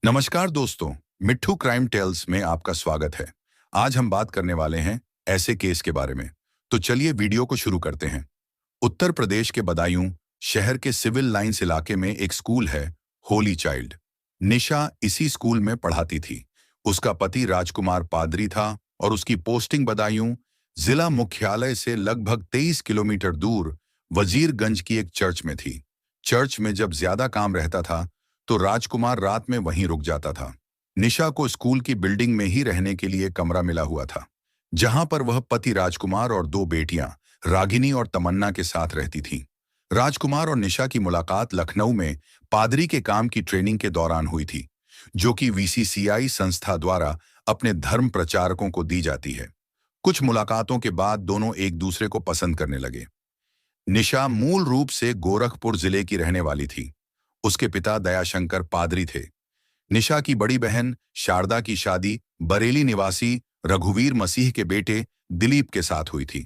नमस्कार दोस्तों, मिट्ठू crime tales में आपका स्वागत है। आज हम बात करने वाले हैं ऐसे केस के बारे में। तो चलिए वीडियो को शुरू करते हैं। उत्तर प्रदेश के बदायूं शहर के सिविल लाइंस इलाके में एक स्कूल है, होली चाइल्ड। निशा इसी स्कूल में पढ़ाती थी। उसका पति राजकुमार पादरी था और उसकी पोस्टिंग बदायूं जिला मुख्यालय से लगभग 23 किलोमीटर दूर वजीरगंज की एक चर्च में थी। चर्च में जब ज्यादा काम रहता था तो राजकुमार रात में वहीं रुक जाता था। निशा को स्कूल की बिल्डिंग में ही रहने के लिए कमरा मिला हुआ था, जहां पर वह पति राजकुमार और दो बेटियां रागिनी और तमन्ना के साथ रहती थीं। राजकुमार और निशा की मुलाकात लखनऊ में पादरी के काम की ट्रेनिंग के दौरान हुई थी, जो कि वीसीसीआई संस्था द्वारा अपने धर्म प्रचारकों को दी जाती है। कुछ मुलाकातों के बाद दोनों एक दूसरे को पसंद करने लगे। निशा मूल रूप से गोरखपुर जिले की रहने वाली थी। उसके पिता दयाशंकर पादरी थे। निशा की बड़ी बहन शारदा की शादी बरेली निवासी रघुवीर मसीह के बेटे दिलीप के साथ हुई थी।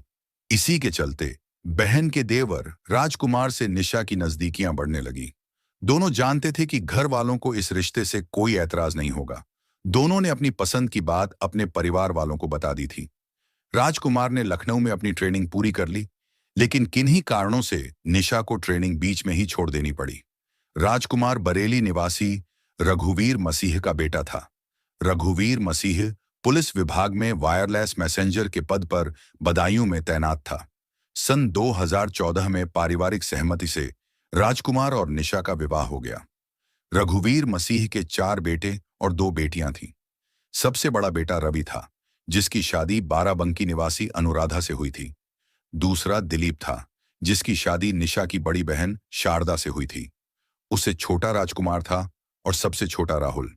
इसी के चलते बहन के देवर राजकुमार से निशा की नजदीकियां बढ़ने लगी। दोनों जानते थे कि घर वालों को इस रिश्ते से कोई ऐतराज नहीं होगा। दोनों ने अपनी पसंद की बात अपने परिवार वालों को बता दी थी। राजकुमार ने लखनऊ में अपनी ट्रेनिंग पूरी कर ली, लेकिन किन्हीं कारणों से निशा को ट्रेनिंग बीच में ही छोड़ देनी पड़ी। राजकुमार बरेली निवासी रघुवीर मसीह का बेटा था। रघुवीर मसीह पुलिस विभाग में वायरलेस मैसेंजर के पद पर बदायूं में तैनात था। सन 2014 में पारिवारिक सहमति से राजकुमार और निशा का विवाह हो गया। रघुवीर मसीह के 4 बेटे और 2 बेटियां थीं। सबसे बड़ा बेटा रवि था, जिसकी शादी बाराबंकी निवासी अनुराधा से हुई थी। दूसरा दिलीप था, जिसकी शादी निशा की बड़ी बहन शारदा से हुई थी। उससे छोटा राजकुमार था और सबसे छोटा राहुल।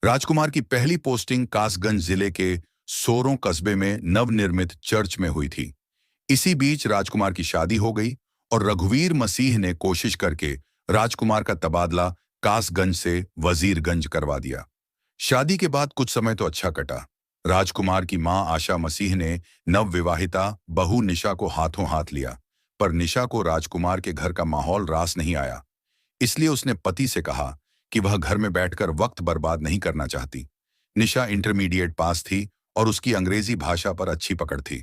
राजकुमार की पहली पोस्टिंग कासगंज जिले के सोरों कस्बे में नवनिर्मित चर्च में हुई थी। इसी बीच राजकुमार की शादी हो गई और रघुवीर मसीह ने कोशिश करके राजकुमार का तबादला कासगंज से वजीरगंज करवा दिया। शादी के बाद कुछ समय तो अच्छा कटा। राजकुमार की मां आशा मसीह ने नवविवाहिता बहू निशा को हाथों हाथ लिया, पर निशा को राजकुमार के घर का माहौल रास नहीं आया। इसलिए उसने पति से कहा कि वह घर में बैठकर वक्त बर्बाद नहीं करना चाहती। निशा इंटरमीडिएट पास थी और उसकी अंग्रेजी भाषा पर अच्छी पकड़ थी।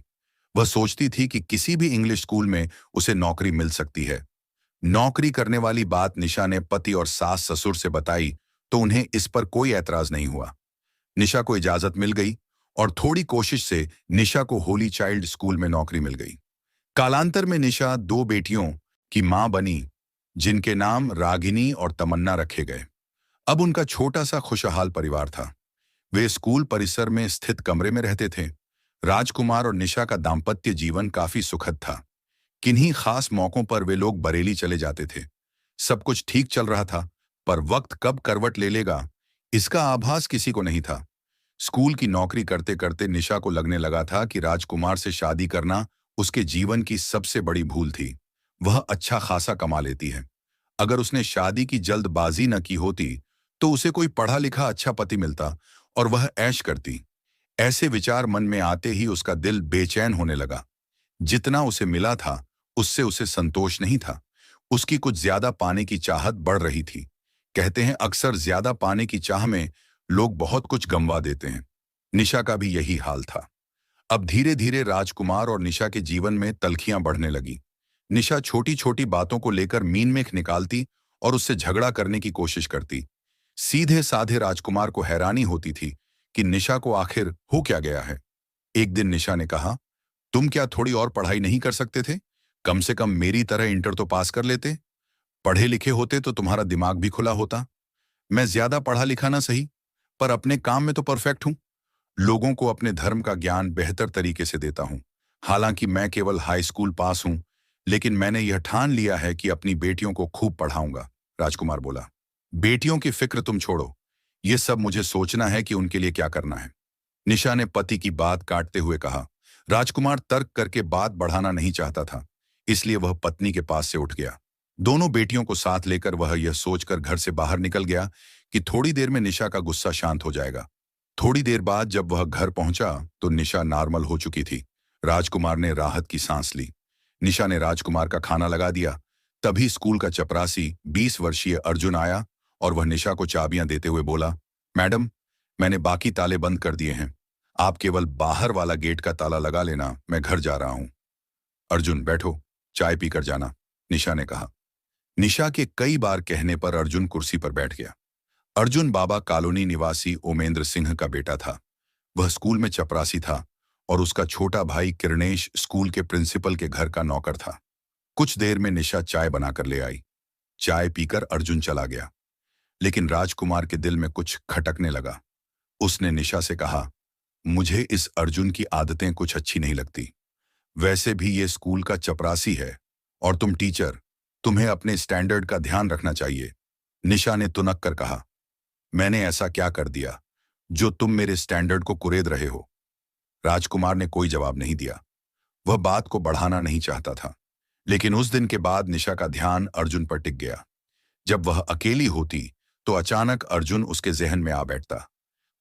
वह सोचती थी कि किसी भी इंग्लिश स्कूल में उसे नौकरी मिल सकती है। नौकरी करने वाली बात निशा ने पति और सास ससुर से बताई तो उन्हें इस पर कोई ऐतराज नहीं हुआ। निशा को इजाजत मिल गई और थोड़ी कोशिश से निशा को होली चाइल्ड स्कूल में नौकरी मिल गई। कालांतर में निशा 2 बेटियों की मां बनी, जिनके नाम रागिनी और तमन्ना रखे गए। अब उनका छोटा सा खुशहाल परिवार था। वे स्कूल परिसर में स्थित कमरे में रहते थे। राजकुमार और निशा का दाम्पत्य जीवन काफी सुखद था। किन्हीं खास मौकों पर वे लोग बरेली चले जाते थे। सब कुछ ठीक चल रहा था, पर वक्त कब करवट ले लेगा, इसका आभास किसी को नहीं था। स्कूल की नौकरी करते करते निशा को लगने लगा था कि राजकुमार से शादी करना उसके जीवन की सबसे बड़ी भूल थी। वह अच्छा खासा कमा लेती है। अगर उसने शादी की जल्दबाजी न की होती तो उसे कोई पढ़ा लिखा अच्छा पति मिलता और वह ऐश करती। ऐसे विचार मन में आते ही उसका दिल बेचैन होने लगा। जितना उसे मिला था उससे उसे संतोष नहीं था। उसकी कुछ ज्यादा पाने की चाहत बढ़ रही थी। कहते हैं अक्सर ज्यादा पाने की चाह में लोग बहुत कुछ गंवा देते हैं। निशा का भी यही हाल था। अब धीरे धीरे राजकुमार और निशा के जीवन में तल्खियां बढ़ने लगी। निशा छोटी छोटी बातों को लेकर मीन मेख निकालती और उससे झगड़ा करने की कोशिश करती। सीधे साधे राजकुमार को हैरानी होती थी कि निशा को आखिर हो क्या गया है। एक दिन निशा ने कहा, तुम क्या थोड़ी और पढ़ाई नहीं कर सकते थे? कम से कम मेरी तरह इंटर तो पास कर लेते। पढ़े लिखे होते तो तुम्हारा दिमाग भी खुला होता। मैं ज्यादा पढ़ा लिखा ना सही, पर अपने काम में तो परफेक्ट हूं। लोगों को अपने धर्म का ज्ञान बेहतर तरीके से देता हूं। हालांकि मैं केवल हाई स्कूल पास हूं, लेकिन मैंने यह ठान लिया है कि अपनी बेटियों को खूब पढ़ाऊंगा, राजकुमार बोला। बेटियों की फिक्र तुम छोड़ो, ये सब मुझे सोचना है कि उनके लिए क्या करना है, निशा ने पति की बात काटते हुए कहा। राजकुमार तर्क करके बात बढ़ाना नहीं चाहता था, इसलिए वह पत्नी के पास से उठ गया। दोनों बेटियों को साथ लेकर वह यह सोचकर घर से बाहर निकल गया कि थोड़ी देर में निशा का गुस्सा शांत हो जाएगा। थोड़ी देर बाद जब वह घर पहुंचा तो निशा नॉर्मल हो चुकी थी। राजकुमार ने राहत की सांस ली। निशा ने राजकुमार का खाना लगा दिया। तभी स्कूल का चपरासी 20 वर्षीय अर्जुन आया और वह निशा को चाबियां देते हुए बोला, मैडम, मैंने बाकी ताले बंद कर दिए हैं। आप केवल बाहर वाला गेट का ताला लगा लेना, मैं घर जा रहा हूं। अर्जुन, बैठो, चाय पीकर जाना, निशा ने कहा। निशा के कई बार कहने पर अर्जुन कुर्सी पर बैठ गया। अर्जुन बाबा कॉलोनी निवासी ओमेंद्र सिंह का बेटा था। वह स्कूल में चपरासी था और उसका छोटा भाई किरणेश स्कूल के प्रिंसिपल के घर का नौकर था। कुछ देर में निशा चाय बनाकर ले आई। चाय पीकर अर्जुन चला गया, लेकिन राजकुमार के दिल में कुछ खटकने लगा। उसने निशा से कहा, मुझे इस अर्जुन की आदतें कुछ अच्छी नहीं लगती। वैसे भी ये स्कूल का चपरासी है और तुम टीचर, तुम्हें अपने स्टैंडर्ड का ध्यान रखना चाहिए। निशा ने तुनक कर कहा, मैंने ऐसा क्या कर दिया जो तुम मेरे स्टैंडर्ड को कुरेद रहे हो? राजकुमार ने कोई जवाब नहीं दिया। वह बात को बढ़ाना नहीं चाहता था, लेकिन उस दिन के बाद निशा का ध्यान अर्जुन पर टिक गया। जब वह अकेली होती तो अचानक अर्जुन उसके जहन में आ बैठता।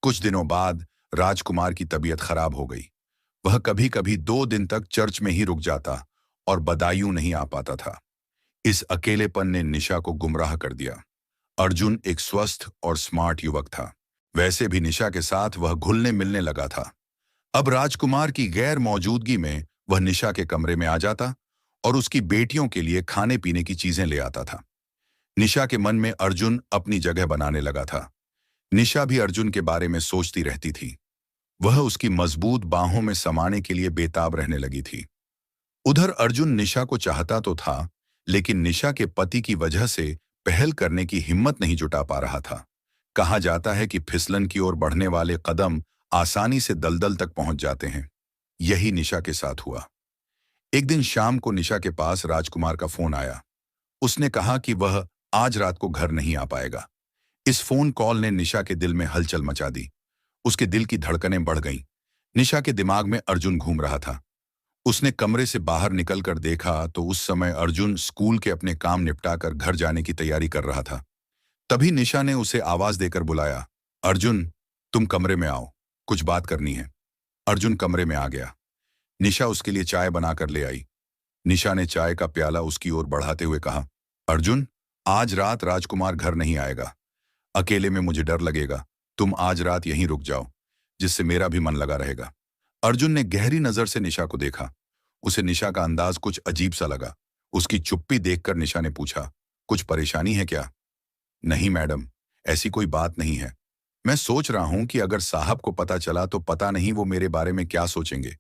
कुछ दिनों बाद राजकुमार की तबीयत खराब हो गई। वह कभी कभी 2 दिन तक चर्च में ही रुक जाता और बदायूं नहीं आ पाता था। इस अकेलेपन ने निशा को गुमराह कर दिया। अर्जुन एक स्वस्थ और स्मार्ट युवक था। वैसे भी निशा के साथ वह घुलने मिलने लगा था। अब राजकुमार की गैर मौजूदगी में वह निशा के कमरे में आ जाता और उसकी बेटियों के लिए खाने पीने की चीजें ले आता था। निशा के मन में अर्जुन अपनी जगह बनाने लगा था। निशा भी अर्जुन के बारे में सोचती रहती थी। वह उसकी मजबूत बाहों में समाने के लिए बेताब रहने लगी थी। उधर अर्जुन निशा को चाहता तो था, लेकिन निशा के पति की वजह से पहल करने की हिम्मत नहीं जुटा पा रहा था। कहा जाता है कि फिसलन की ओर बढ़ने वाले कदम आसानी से दलदल तक पहुंच जाते हैं। यही निशा के साथ हुआ। एक दिन शाम को निशा के पास राजकुमार का फोन आया। उसने कहा कि वह आज रात को घर नहीं आ पाएगा। इस फोन कॉल ने निशा के दिल में हलचल मचा दी। उसके दिल की धड़कनें बढ़ गईं। निशा के दिमाग में अर्जुन घूम रहा था। उसने कमरे से बाहर निकलकर देखा तो उस समय अर्जुन स्कूल के अपने काम निपटाकर घर जाने की तैयारी कर रहा था। तभी निशा ने उसे आवाज देकर बुलाया, अर्जुन, तुम कमरे में आओ, कुछ बात करनी है। अर्जुन कमरे में आ गया। निशा उसके लिए चाय बनाकर ले आई। निशा ने चाय का प्याला उसकी ओर बढ़ाते हुए कहा, अर्जुन, आज रात राजकुमार घर नहीं आएगा। अकेले में मुझे डर लगेगा। तुम आज रात यहीं रुक जाओ, जिससे मेरा भी मन लगा रहेगा। अर्जुन ने गहरी नजर से निशा को देखा। उसे निशा का अंदाज कुछ अजीब सा लगा। उसकी चुप्पी देखकर निशा ने पूछा, कुछ परेशानी है क्या? नहीं मैडम, ऐसी कोई बात नहीं है। मैं सोच रहा हूं कि अगर साहब को पता चला तो पता नहीं वो मेरे बारे में क्या सोचेंगे।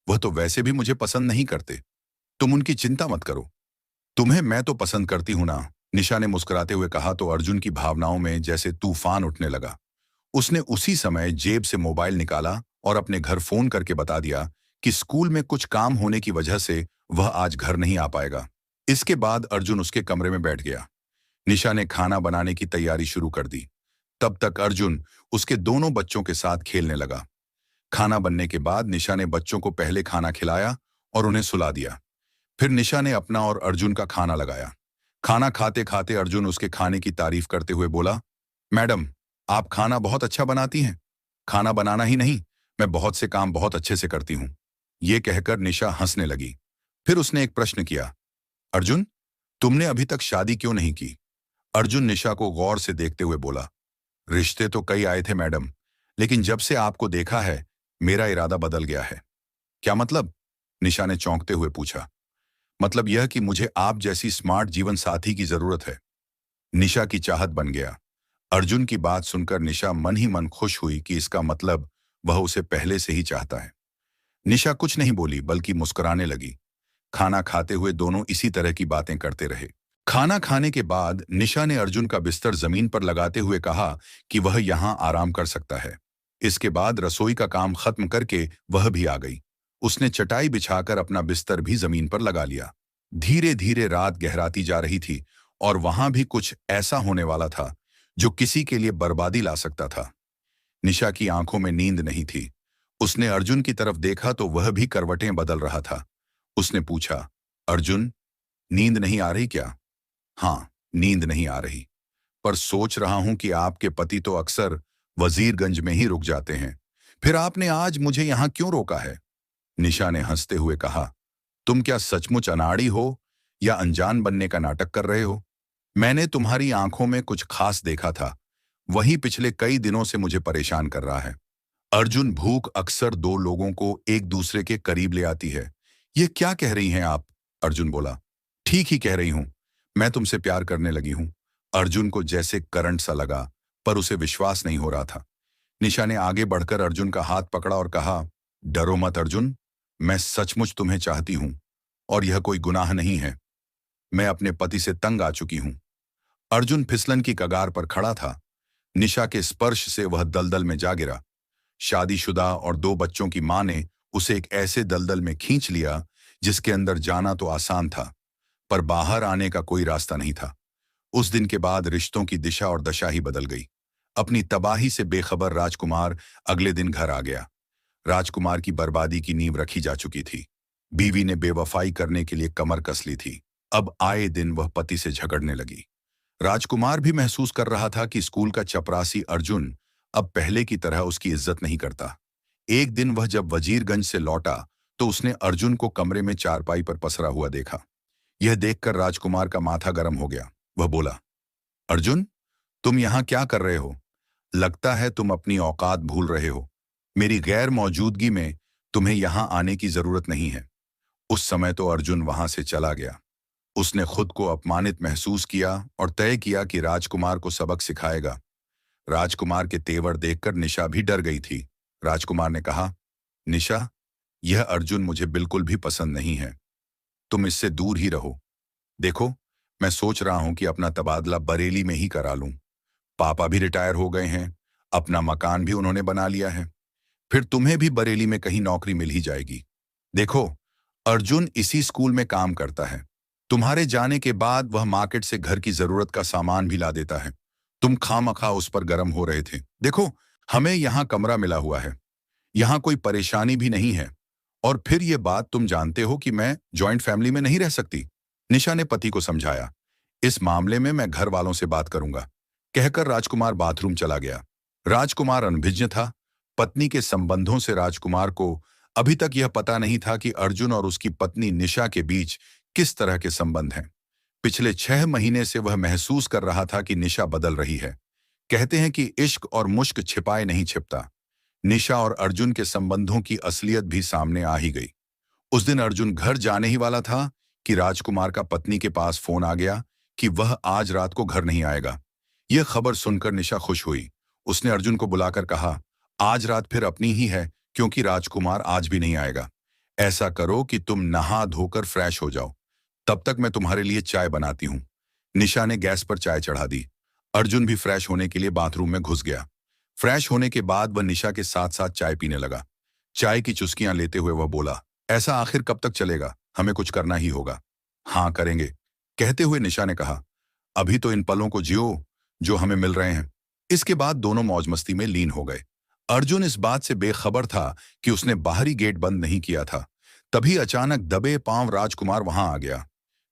वह तो वैसे भी मुझे पसंद नहीं करते। तुम उनकी चिंता मत करो। तुम्हें मैं तो पसंद करती हूं ना, निशा ने मुस्कुराते हुए कहा तो अर्जुन की भावनाओं में जैसे तूफान उठने लगा। उसने उसी समय जेब से मोबाइल निकाला और अपने घर फोन करके बता दिया कि स्कूल में कुछ काम होने की वजह से वह आज घर नहीं आ पाएगा। इसके बाद अर्जुन उसके कमरे में बैठ गया। निशा ने खाना बनाने की तैयारी शुरू कर दी। तब तक अर्जुन उसके दोनों बच्चों के साथ खेलने लगा। खाना बनने के बाद निशा ने बच्चों को पहले खाना खिलाया और उन्हें सुला दिया। फिर निशा ने अपना और अर्जुन का खाना लगाया। खाना खाते खाते अर्जुन उसके खाने की तारीफ करते हुए बोला, मैडम, आप खाना बहुत अच्छा बनाती हैं। खाना बनाना ही नहीं, मैं बहुत से काम बहुत अच्छे से करती हूं। ये कहकर निशा हंसने लगी। फिर उसने एक प्रश्न किया, अर्जुन, तुमने अभी तक शादी क्यों नहीं की? अर्जुन निशा को गौर से देखते हुए बोला, रिश्ते तो कई आए थे मैडम, लेकिन जब से आपको देखा है मेरा इरादा बदल गया है। क्या मतलब? निशा ने चौंकते हुए पूछा। मतलब यह कि मुझे आप जैसी स्मार्ट जीवन साथी की जरूरत है। निशा की चाहत बन गया। अर्जुन की बात सुनकर निशा मन ही मन खुश हुई कि इसका मतलब वह उसे पहले से ही चाहता है। निशा कुछ नहीं बोली बल्कि मुस्कुराने लगी। खाना खाते हुए दोनों इसी तरह की बातें करते रहे। खाना खाने के बाद निशा ने अर्जुन का बिस्तर जमीन पर लगाते हुए कहा कि वह यहां आराम कर सकता है। इसके बाद रसोई का काम खत्म करके वह भी आ गई। उसने चटाई बिछाकर अपना बिस्तर भी जमीन पर लगा लिया। धीरे धीरे रात गहराती जा रही थी और वहां भी कुछ ऐसा होने वाला था जो किसी के लिए बर्बादी ला सकता था। निशा की आंखों में नींद नहीं थी। उसने अर्जुन की तरफ देखा तो वह भी करवटें बदल रहा था। उसने पूछा, अर्जुन, नींद नहीं आ रही क्या? हाँ, नींद नहीं आ रही, पर सोच रहा हूं कि आपके पति तो अक्सर वजीरगंज में ही रुक जाते हैं। फिर आपने आज मुझे यहां क्यों रोका है? निशा ने हंसते हुए कहा, तुम क्या सचमुच अनाड़ी हो या अनजान बनने का नाटक कर रहे हो? मैंने तुम्हारी आंखों में कुछ खास देखा था, वही पिछले कई दिनों से मुझे परेशान कर रहा है। अर्जुन, भूख अक्सर दो लोगों को एक दूसरे के करीब ले आती है। ये क्या कह रही हैं आप? अर्जुन बोला। ठीक ही कह रही हूं। मैं तुमसे प्यार करने लगी हूं। अर्जुन को जैसे करंट सा लगा, पर उसे विश्वास नहीं हो रहा था। निशा ने आगे बढ़कर अर्जुन का हाथ पकड़ा और कहा, डरो मत अर्जुन, मैं सचमुच तुम्हें चाहती हूं और यह कोई गुनाह नहीं है। मैं अपने पति से तंग आ चुकी हूं। अर्जुन फिसलन की कगार पर खड़ा था। निशा के स्पर्श से वह दलदल में जा गिरा। शादीशुदा और दो बच्चों की मां ने उसे एक ऐसे दलदल में खींच लिया जिसके अंदर जाना तो आसान था, पर बाहर आने का कोई रास्ता नहीं था। उस दिन के बाद रिश्तों की दिशा और दशा ही बदल गई। अपनी तबाही से बेखबर राजकुमार अगले दिन घर आ गया। राजकुमार की बर्बादी की नींव रखी जा चुकी थी। बीवी ने बेवफाई करने के लिए कमर कस ली थी। अब आए दिन वह पति से झगड़ने लगी। राजकुमार भी महसूस कर रहा था कि स्कूल का चपरासी अर्जुन अब पहले की तरह उसकी इज्जत नहीं करता। एक दिन वह जब वजीरगंज से लौटा तो उसने अर्जुन को कमरे में चारपाई पर पसरा हुआ देखा। यह देखकर राजकुमार का माथा गर्म हो गया। वह बोला, अर्जुन, तुम यहां क्या कर रहे हो? लगता है तुम अपनी औकात भूल रहे हो। मेरी गैर मौजूदगी में तुम्हें यहां आने की जरूरत नहीं है। उस समय तो अर्जुन वहां से चला गया। उसने खुद को अपमानित महसूस किया और तय किया कि राजकुमार को सबक सिखाएगा। राजकुमार के तेवर देखकर निशा भी डर गई थी। राजकुमार ने कहा, निशा, यह अर्जुन मुझे बिल्कुल भी पसंद नहीं है। तुम इससे दूर ही रहो। देखो, मैं सोच रहा हूं कि अपना तबादला बरेली में ही करा लूं। पापा भी रिटायर हो गए हैं, अपना मकान भी उन्होंने बना लिया है। फिर तुम्हें भी बरेली में कहीं नौकरी मिल ही जाएगी। देखो, अर्जुन इसी स्कूल में काम करता है। तुम्हारे जाने के बाद वह मार्केट से घर की जरूरत का सामान भी ला देता है। तुम खामखा उस पर गर्म हो रहे थे। देखो, हमें यहाँ कमरा मिला हुआ है, यहाँ कोई परेशानी भी नहीं है। और फिर ये बात तुम जानते हो कि मैं जॉइंट फैमिली में नहीं रह सकती। निशा ने पति को समझाया। इस मामले में मैं घर वालों से बात करूंगा, कहकर राजकुमार बाथरूम चला गया। राजकुमार अनभिज्ञ था। पत्नी के संबंधों से राजकुमार को अभी तक यह पता नहीं था कि अर्जुन और उसकी पत्नी निशा के बीच किस तरह के संबंध हैं। पिछले 6 महीने से वह महसूस कर रहा था कि निशा बदल रही है। कहते हैं कि इश्क और मुश्क छिपाए नहीं छिपता। निशा और अर्जुन के संबंधों की असलियत भी सामने आ ही गई। उस दिन अर्जुन घर जाने ही वाला था कि राजकुमार का पत्नी के पास फोन आ गया कि वह आज रात को घर नहीं आएगा। यह खबर सुनकर निशा खुश हुई। उसने अर्जुन को बुलाकर कहा, आज रात फिर अपनी ही है, क्योंकि राजकुमार आज भी नहीं आएगा। ऐसा करो कि तुम नहा धोकर फ्रेश हो जाओ, तब तक मैं तुम्हारे लिए चाय बनाती हूँ। निशा ने गैस पर चाय चढ़ा दी। अर्जुन भी फ्रेश होने के लिए बाथरूम में घुस गया। फ्रेश होने के बाद वह निशा के साथ साथ चाय पीने लगा। चाय की चुस्कियां लेते हुए वह बोला, ऐसा आखिर कब तक चलेगा? हमें कुछ करना ही होगा। हाँ, करेंगे, कहते हुए निशा ने कहा, अभी तो इन पलों को जियो जो हमें मिल रहे हैं। इसके बाद दोनों मौज मस्ती में लीन हो गए। अर्जुन इस बात से बेखबर था कि उसने बाहरी गेट बंद नहीं किया था। तभी अचानक दबे पांव राजकुमार वहां आ गया।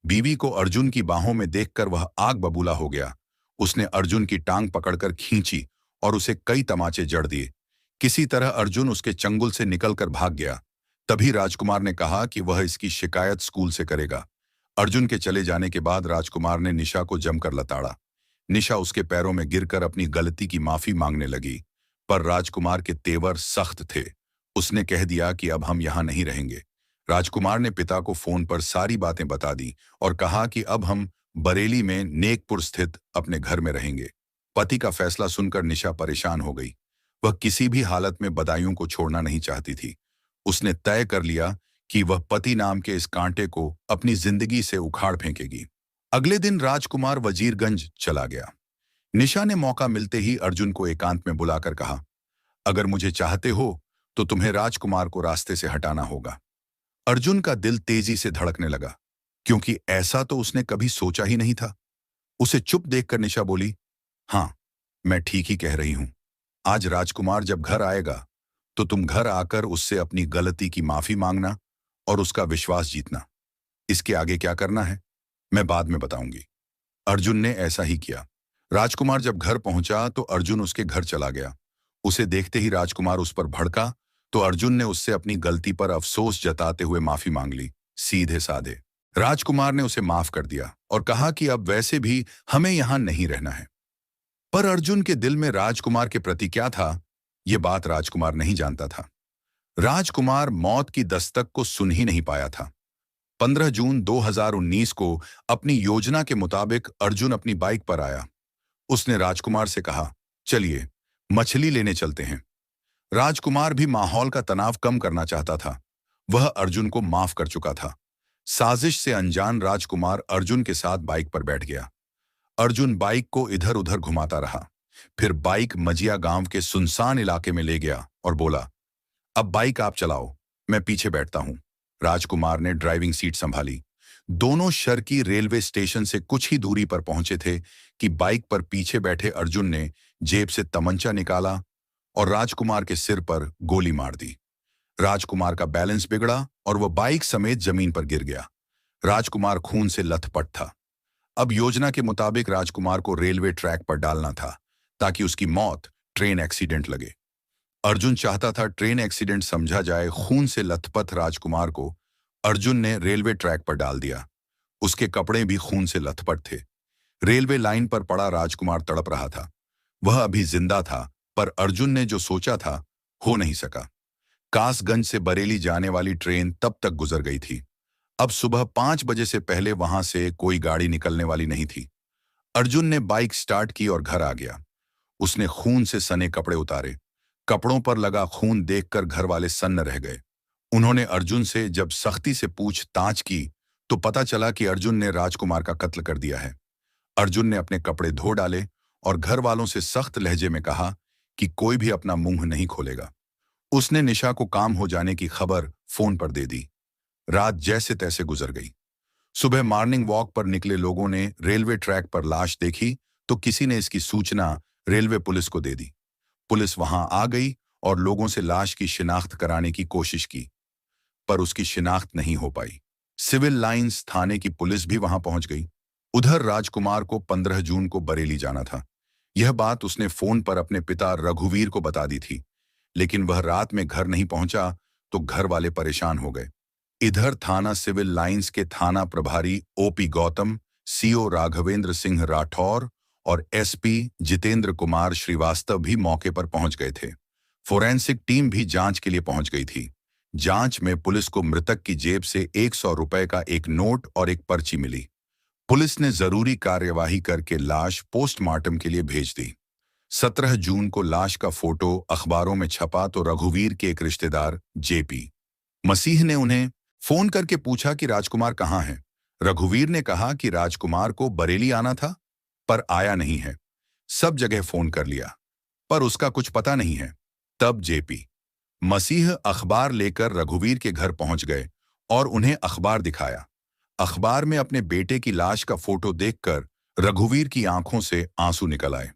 बीवी को अर्जुन की बाहों में देखकर वह आग बबूला हो गया। उसने अर्जुन की टांग पकड़कर खींची और उसे कई तमाचे जड़ दिए। किसी तरह अर्जुन उसके चंगुल से निकलकर भाग गया। तभी राजकुमार ने कहा कि वह इसकी शिकायत स्कूल से करेगा। अर्जुन के चले जाने के बाद राजकुमार ने निशा को जमकर लताड़ा। निशा उसके पैरों में गिरकर अपनी गलती की माफी मांगने लगी, पर राजकुमार के तेवर सख्त थे। उसने कह दिया कि अब हम यहां नहीं रहेंगे। राजकुमार ने पिता को फोन पर सारी बातें बता दी और कहा कि अब हम बरेली में नेकपुर स्थित अपने घर में रहेंगे। पति का फैसला सुनकर निशा परेशान हो गई। वह किसी भी हालत में बदायूं को छोड़ना नहीं चाहती थी। उसने तय कर लिया कि वह पति नाम के इस कांटे को अपनी जिंदगी से उखाड़ फेंकेगी। अगले दिन राजकुमार वजीरगंज चला गया। निशा ने मौका मिलते ही अर्जुन को एकांत में बुलाकर कहा, अगर मुझे चाहते हो तो तुम्हें राजकुमार को रास्ते से हटाना होगा। अर्जुन का दिल तेजी से धड़कने लगा, क्योंकि ऐसा तो उसने कभी सोचा ही नहीं था। उसे चुप देखकर निशा बोली, हाँ, मैं ठीक ही कह रही हूं। आज राजकुमार जब घर आएगा तो तुम घर आकर उससे अपनी गलती की माफी मांगना और उसका विश्वास जीतना। इसके आगे क्या करना है मैं बाद में बताऊंगी। अर्जुन ने ऐसा ही किया। राजकुमार जब घर पहुंचा तो अर्जुन उसके घर चला गया। उसे देखते ही राजकुमार उस पर भड़का तो अर्जुन ने उससे अपनी गलती पर अफसोस जताते हुए माफी मांग ली, सीधे साधे। राजकुमार ने उसे माफ कर दिया और कहा कि अब वैसे भी हमें यहां नहीं रहना है। पर अर्जुन के दिल में राजकुमार के प्रति क्या था, यह बात राजकुमार नहीं जानता था। राजकुमार मौत की दस्तक को सुन ही नहीं पाया था। 15 जून 2019 को अपनी योजना के मुताबिक अर्जुन अपनी बाइक पर आया। उसने राजकुमार से कहा, चलिए मछली लेने चलते हैं। राजकुमार भी माहौल का तनाव कम करना चाहता था। वह अर्जुन को माफ कर चुका था। साजिश से अनजान राजकुमार अर्जुन के साथ बाइक पर बैठ गया। अर्जुन बाइक को इधर उधर घुमाता रहा। फिर बाइक मजिया गांव के सुनसान इलाके में ले गया और बोला, अब बाइक आप चलाओ, मैं पीछे बैठता हूं। राजकुमार ने ड्राइविंग सीट संभाली। दोनों शर्की रेलवे स्टेशन से कुछ ही दूरी पर पहुंचे थे कि बाइक पर पीछे बैठे अर्जुन ने जेब से तमंचा निकाला और राजकुमार के सिर पर गोली मार दी। राजकुमार का बैलेंस बिगड़ा और वह बाइक समेत जमीन पर गिर गया। राजकुमार खून से लथपथ था। अब योजना के मुताबिक राजकुमार को रेलवे ट्रैक पर डालना था ताकि उसकी मौत ट्रेन एक्सीडेंट लगे। अर्जुन चाहता था ट्रेन एक्सीडेंट समझा जाए। खून से लथपथ राजकुमार को अर्जुन ने रेलवे ट्रैक पर डाल दिया। उसके कपड़े भी खून से लथपथ थे। रेलवे लाइन पर पड़ा राजकुमार तड़प रहा था। वह अभी जिंदा था, पर अर्जुन ने जो सोचा था हो नहीं सका। कासगंज से बरेली जाने वाली ट्रेन तब तक गुजर गई थी। अब सुबह 5 बजे से पहले वहां से कोई गाड़ी निकलने वाली नहीं थी। अर्जुन ने बाइक स्टार्ट की और घर आ गया। उसने खून से सने कपड़े उतारे। कपड़ों पर लगा खून देखकर घर वाले सन्न रह गए। उन्होंने अर्जुन से जब सख्ती से पूछताछ की तो पता चला कि अर्जुन ने राजकुमार का कत्ल कर दिया है। अर्जुन ने अपने कपड़े धो डाले और घर वालों से सख्त लहजे में कहा कि कोई भी अपना मुंह नहीं खोलेगा। उसने निशा को काम हो जाने की खबर फोन पर दे दी। रात जैसे तैसे गुजर गई। सुबह मॉर्निंग वॉक पर निकले लोगों ने रेलवे ट्रैक पर लाश देखी तो किसी ने इसकी सूचना रेलवे पुलिस को दे दी। पुलिस वहां आ गई और लोगों से लाश की शिनाख्त कराने की कोशिश की, पर उसकी शिनाख्त नहीं हो पाई। सिविल लाइंस थाने की पुलिस भी वहां पहुंच गई। उधर राजकुमार को 15 जून को बरेली जाना था। यह बात उसने फोन पर अपने पिता रघुवीर को बता दी थी, लेकिन वह रात में घर नहीं पहुंचा तो घर वाले परेशान हो गए। इधर थाना सिविल लाइंस के थाना प्रभारी ओपी गौतम, सीओ राघवेंद्र सिंह राठौर और एसपी जितेंद्र कुमार श्रीवास्तव भी मौके पर पहुंच गए थे। फोरेंसिक टीम भी जांच के लिए पहुंच गई थी। जांच में पुलिस को मृतक की जेब से 100 रुपए का एक नोट और एक पर्ची मिली। पुलिस ने जरूरी कार्यवाही करके लाश पोस्टमार्टम के लिए भेज दी। 17 जून को लाश का फोटो अखबारों में छपा तो रघुवीर के एक रिश्तेदार जेपी मसीह ने उन्हें फोन करके पूछा कि राजकुमार कहाँ है। रघुवीर ने कहा कि राजकुमार को बरेली आना था, पर आया नहीं है। सब जगह फोन कर लिया, पर उसका कुछ पता नहीं है। तब जेपी मसीह अखबार लेकर रघुवीर के घर पहुंच गए और उन्हें अखबार दिखाया। अखबार में अपने बेटे की लाश का फोटो देखकर रघुवीर की आंखों से आंसू निकल आए।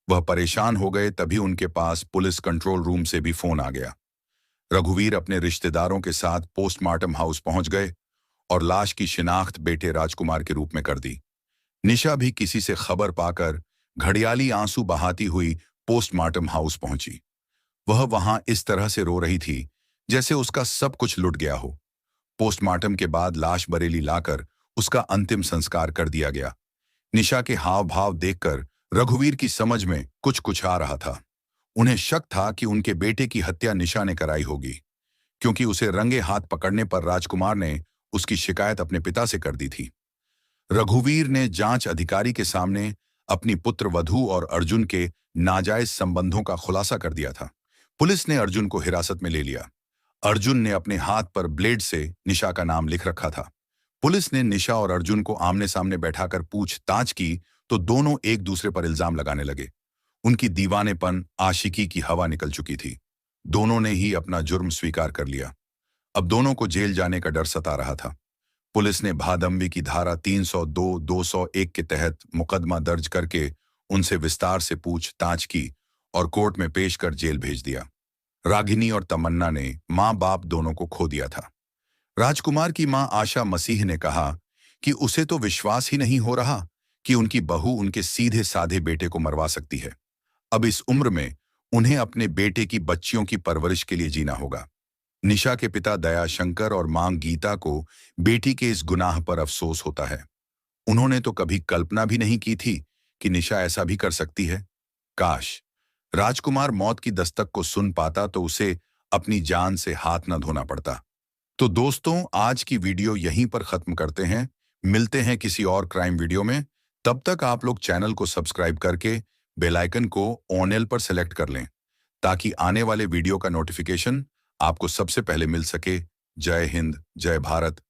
वह परेशान हो गए। तभी उनके पास पुलिस कंट्रोल रूम से भी फोन आ गया। रघुवीर अपने रिश्तेदारों के साथ पोस्टमार्टम हाउस पहुंच गए और लाश की शिनाख्त बेटे राजकुमार के रूप में कर दी। निशा भी किसी से खबर पाकर घड़ियाली आंसू बहाती हुई पोस्टमार्टम हाउस पहुंची। वह वहां इस तरह से रो रही थी जैसे उसका सब कुछ लुट गया हो। पोस्टमार्टम के बाद लाश बरेली लाकर उसका अंतिम संस्कार कर दिया गया। निशा के हाव भाव देखकर रघुवीर की समझ में कुछ कुछ आ रहा था। उन्हें शक था कि उनके बेटे की हत्या निशा ने कराई होगी, क्योंकि उसे रंगे हाथ पकड़ने पर राजकुमार ने उसकी शिकायत अपने पिता से कर दी थी। रघुवीर ने जांच अधिकारी के सामने अपनी पुत्र वधू और अर्जुन के नाजायज संबंधों का खुलासा कर दिया था। पुलिस ने अर्जुन को हिरासत में ले लिया। अर्जुन ने अपने हाथ पर ब्लेड से निशा का नाम लिख रखा था। पुलिस ने निशा और अर्जुन को आमने सामने बैठाकर पूछताछ की तो दोनों एक दूसरे पर इल्जाम लगाने लगे। उनकी दीवानेपन, आशिकी की हवा निकल चुकी थी। दोनों ने ही अपना जुर्म स्वीकार कर लिया। अब दोनों को जेल जाने का डर सता रहा था। पुलिस ने भादंवी की धारा 302, 201 के तहत मुकदमा दर्ज करके उनसे विस्तार से पूछताछ की और कोर्ट में पेश कर जेल भेज दिया। रागिनी और तमन्ना ने मां बाप दोनों को खो दिया था। राजकुमार की मां आशा मसीह ने कहा कि उसे तो विश्वास ही नहीं हो रहा कि उनकी बहू उनके सीधे साधे बेटे को मरवा सकती है। अब इस उम्र में उन्हें अपने बेटे की बच्चियों की परवरिश के लिए जीना होगा। निशा के पिता दया शंकर और मां गीता को बेटी के इस गुनाह पर अफसोस होता है। उन्होंने तो कभी कल्पना भी नहीं की थी कि निशा ऐसा भी कर सकती है। काश राजकुमार मौत की दस्तक को सुन पाता तो उसे अपनी जान से हाथ न धोना पड़ता। तो दोस्तों, आज की वीडियो यहीं पर खत्म करते हैं। मिलते हैं किसी और क्राइम वीडियो में। तब तक आप लोग चैनल को सब्सक्राइब करके बेल आइकन को ऑल पर सेलेक्ट कर लें ताकि आने वाले वीडियो का नोटिफिकेशन आपको सबसे पहले मिल सके। जय हिंद, जय भारत।